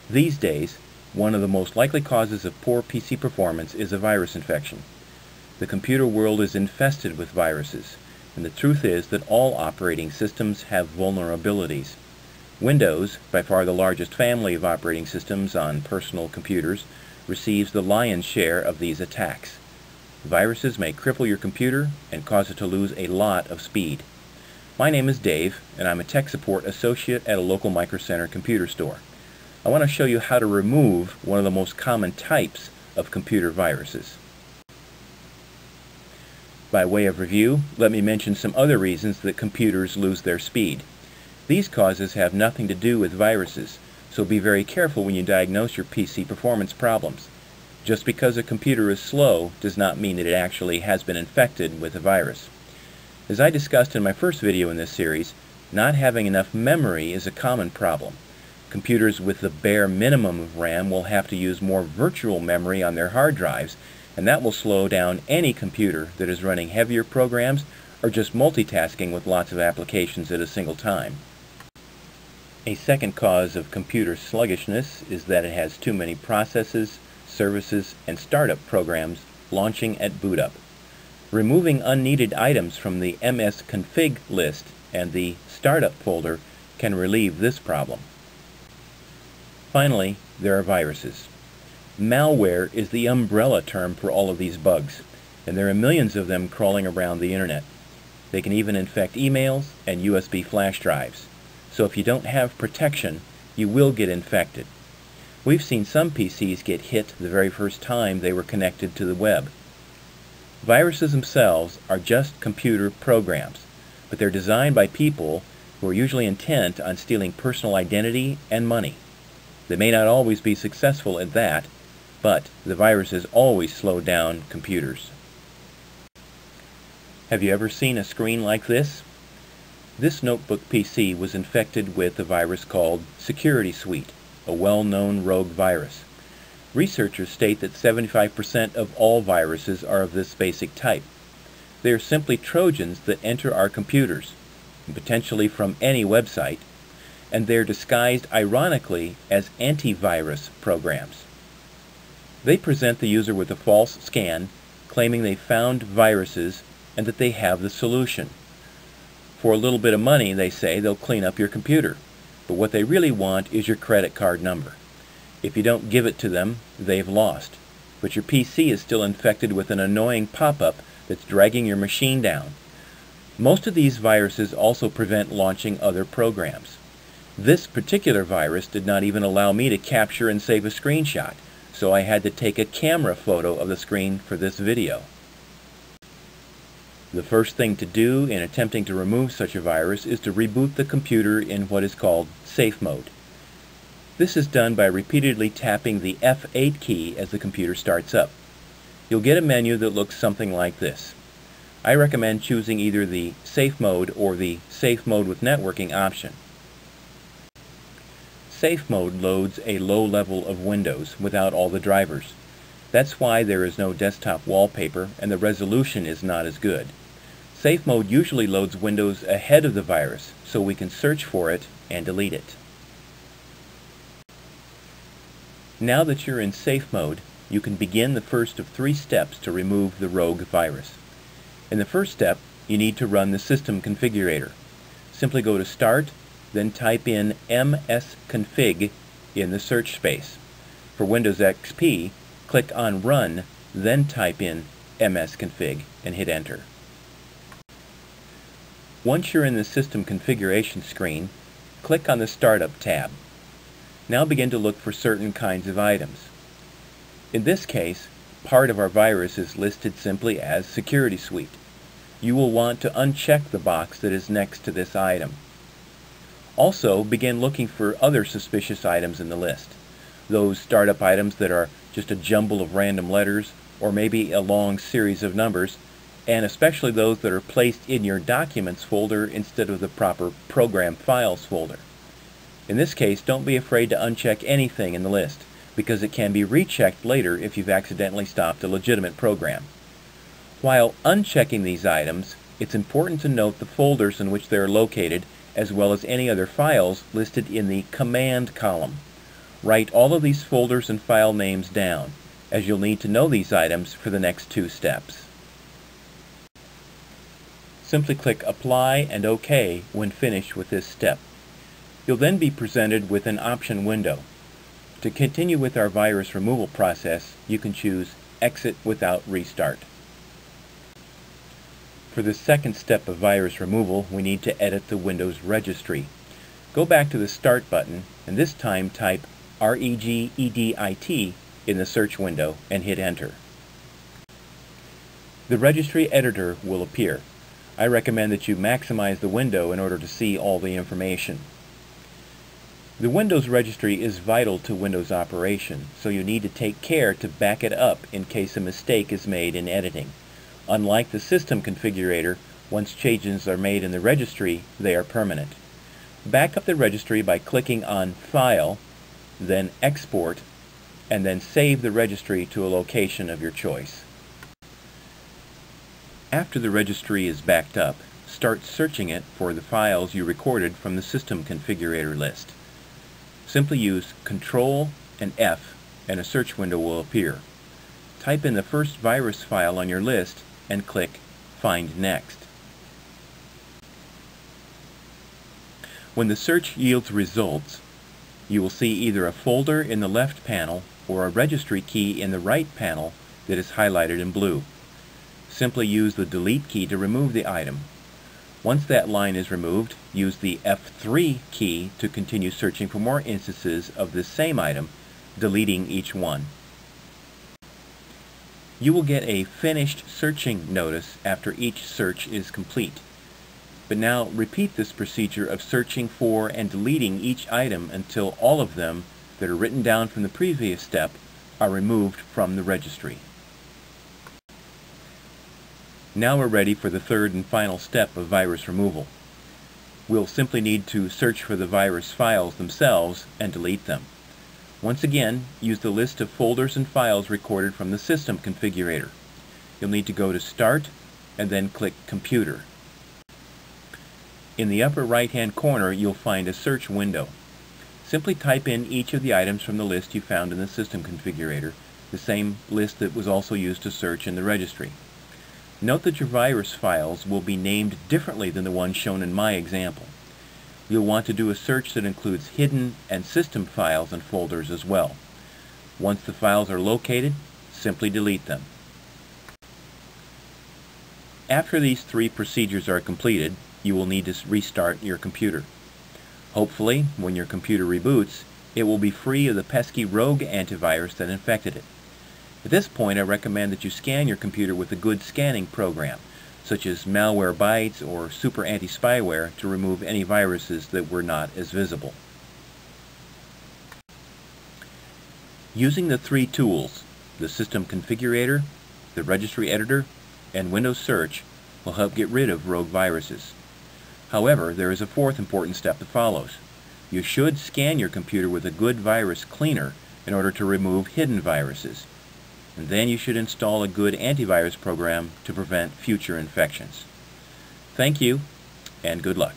These days, one of the most likely causes of poor PC performance is a virus infection. The computer world is infested with viruses, and the truth is that all operating systems have vulnerabilities. Windows, by far the largest family of operating systems on personal computers, receives the lion's share of these attacks. Viruses may cripple your computer and cause it to lose a lot of speed. My name is Dave, and I'm a tech support associate at a local Micro Center computer store. I want to show you how to remove one of the most common types of computer viruses. By way of review, let me mention some other reasons that computers lose their speed. These causes have nothing to do with viruses, so be very careful when you diagnose your PC performance problems. Just because a computer is slow does not mean that it actually has been infected with a virus. As I discussed in my first video in this series, not having enough memory is a common problem. Computers with the bare minimum of RAM will have to use more virtual memory on their hard drives, and that will slow down any computer that is running heavier programs or just multitasking with lots of applications at a single time. A second cause of computer sluggishness is that it has too many processes, services, and startup programs launching at boot up. Removing unneeded items from the msconfig list and the startup folder can relieve this problem. Finally, there are viruses. Malware is the umbrella term for all of these bugs, and there are millions of them crawling around the internet. They can even infect emails and USB flash drives. So if you don't have protection, you will get infected. We've seen some PCs get hit the very first time they were connected to the web. Viruses themselves are just computer programs, but they're designed by people who are usually intent on stealing personal identity and money. They may not always be successful at that, but the viruses always slow down computers. Have you ever seen a screen like this? This notebook PC was infected with a virus called Security Suite, a well-known rogue virus. Researchers state that 75% of all viruses are of this basic type. They are simply Trojans that enter our computers, potentially from any website, and they're disguised ironically as antivirus programs. They present the user with a false scan, claiming they found viruses and that they have the solution. For a little bit of money, they say, they'll clean up your computer. But what they really want is your credit card number. If you don't give it to them, they've lost. But your PC is still infected with an annoying pop-up that's dragging your machine down. Most of these viruses also prevent launching other programs. This particular virus did not even allow me to capture and save a screenshot, so I had to take a camera photo of the screen for this video. The first thing to do in attempting to remove such a virus is to reboot the computer in what is called safe mode. This is done by repeatedly tapping the F8 key as the computer starts up. You'll get a menu that looks something like this. I recommend choosing either the safe mode or the safe mode with networking option. Safe mode loads a low level of Windows without all the drivers. That's why there is no desktop wallpaper and the resolution is not as good. Safe mode usually loads Windows ahead of the virus, so we can search for it and delete it. Now that you're in safe mode, you can begin the first of 3 steps to remove the rogue virus. In the first step, you need to run the system configurator. Simply go to Start, then type in msconfig in the search space. For Windows XP, click on Run, then type in msconfig and hit Enter. Once you're in the system configuration screen, click on the Startup tab. Now begin to look for certain kinds of items. In this case, part of our virus is listed simply as Security Suite. You will want to uncheck the box that is next to this item. Also, begin looking for other suspicious items in the list. Those startup items that are just a jumble of random letters, or maybe a long series of numbers, and especially those that are placed in your Documents folder instead of the proper Program Files folder. In this case, don't be afraid to uncheck anything in the list, because it can be rechecked later if you've accidentally stopped a legitimate program. While unchecking these items, it's important to note the folders in which they are located, as well as any other files listed in the Command column. Write all of these folders and file names down, as you'll need to know these items for the next 2 steps. Simply click Apply and OK when finished with this step. You'll then be presented with an option window. To continue with our virus removal process, you can choose Exit without restart. For the second step of virus removal, we need to edit the Windows registry. Go back to the Start button and this time type REGEDIT in the search window and hit Enter. The registry editor will appear. I recommend that you maximize the window in order to see all the information. The Windows registry is vital to Windows operation, so you need to take care to back it up in case a mistake is made in editing. Unlike the system configurator, once changes are made in the registry, they are permanent. Back up the registry by clicking on File, then Export, and then save the registry to a location of your choice. After the registry is backed up, start searching it for the files you recorded from the system configurator list. Simply use Ctrl and F and a search window will appear. Type in the first virus file on your list and click Find Next. When the search yields results, you will see either a folder in the left panel or a registry key in the right panel that is highlighted in blue. Simply use the Delete key to remove the item. Once that line is removed, use the F3 key to continue searching for more instances of this same item, deleting each one. You will get a finished searching notice after each search is complete. But now repeat this procedure of searching for and deleting each item until all of them that are written down from the previous step are removed from the registry. Now we're ready for the third and final step of virus removal. We'll simply need to search for the virus files themselves and delete them. Once again, use the list of folders and files recorded from the system configurator. You'll need to go to Start and then click Computer. In the upper right-hand corner, you'll find a search window. Simply type in each of the items from the list you found in the system configurator, the same list that was also used to search in the registry. Note that your virus files will be named differently than the ones shown in my example. You'll want to do a search that includes hidden and system files and folders as well. Once the files are located, simply delete them. After these 3 procedures are completed, you will need to restart your computer. Hopefully, when your computer reboots, it will be free of the pesky rogue antivirus that infected it. At this point, I recommend that you scan your computer with a good scanning program, such as Malware Bytes or Super Anti-Spyware, to remove any viruses that were not as visible. Using the 3 tools, the System Configurator, the Registry Editor, and Windows Search, will help get rid of rogue viruses. However, there is a 4th important step that follows. You should scan your computer with a good virus cleaner in order to remove hidden viruses. And then you should install a good antivirus program to prevent future infections. Thank you, and good luck.